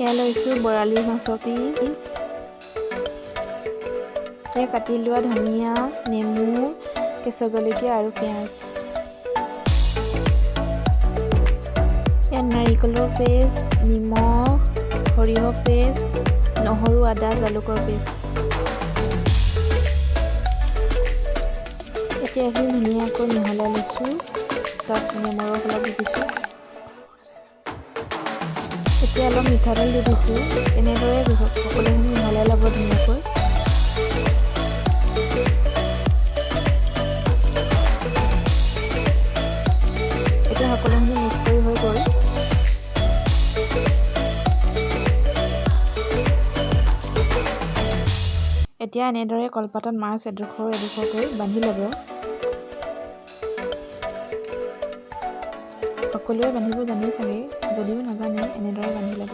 এয়া লৈছোঁ বৰালি মাছৰ পিচ, এয়া কাটি লোৱা ধনিয়া, নেমু, কেঁচা জলকীয়া আৰু পিঁয়াজ। ইয়াত নাৰিকলৰ পেষ্ট, নিমখ, সৰিয়হ পেষ্ট, নহৰু, আদা, জালুকৰ পেষ্ট। এতিয়া এইখিনি ধুনীয়াকৈ মিহলাই লৈছোঁ। তাত নেমু ৰস অলপ দি দিছোঁ। এতিয়া অলপ মিঠাতেল দি দিছোঁ। এনেদৰে সকলোখিনি মিহলাই ল'ব ধুনীয়াকৈ। এতিয়া সকলোখিনি মিক্স কৰি হৈ গ'ল। এতিয়া এনেদৰে কলপাতত মাছ এডোখৰ এডোখৰকৈ বান্ধি ল'ব। সকলোৱে বান্ধিব জানে চাগে, যদিও নাজানে এনেদৰে বান্ধি ল'ব।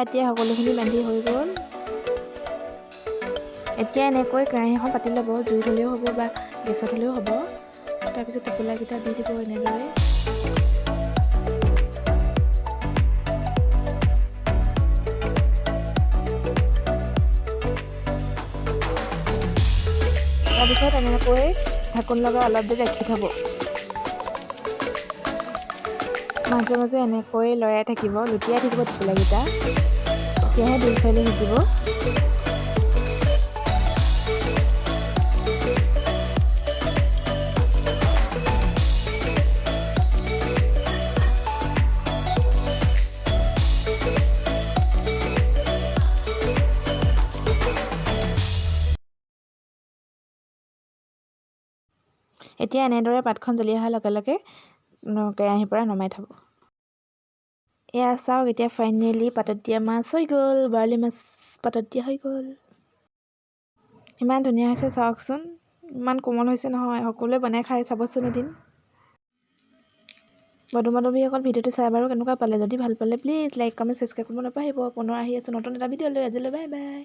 এতিয়া সকলোখিনি বান্ধি হৈ গ'ল। এতিয়া এনেকৈ কেৰাহী এখন পাতি ল'ব, জুইত হ'লেও হ'ব বা গেছত হ'লেও হ'ব। তাৰপিছত টোপোলাকেইটা দি দিব এনেদৰে। তাৰপিছত এনেকৈ ঢাকোন লগাই অলপ দেৰি ৰাখি থ'ব। মাজে মাজে এনেকৈ লৰাই থাকিব, লুটিয়াই থাকিব টোপোলাকেইটা। তেতিয়াহে দুইফালে সিজিব। এতিয়া এনেদৰে পাতখন জ্বলি অহাৰ লগে লগে কেৰাহীৰ পৰা নমাই থ'ব। এয়া চাওক, এতিয়া ফাইনেলি পাতত দিয়া মাছ হৈ গ'ল। বৰালি মাছ পাতত দিয়া হৈ গ'ল। ইমান ধুনীয়া হৈছে চাওকচোন, ইমান কোমল হৈছে নহয়। সকলোৱে বনাই খাই চাবচোন এদিন। বন্ধু বান্ধৱীসকল ভিডিঅ'টো চাই বাৰু কেনেকুৱা পালে? যদি ভাল পালে প্লিজ লাইক, কমেণ্ট, ছাবস্ক্ৰাইব কৰিব নাপাহৰিব। পুনৰ আহি আছোঁ নতুন এটা ভিডিঅ' লৈ। আজিলৈ বাই বাই।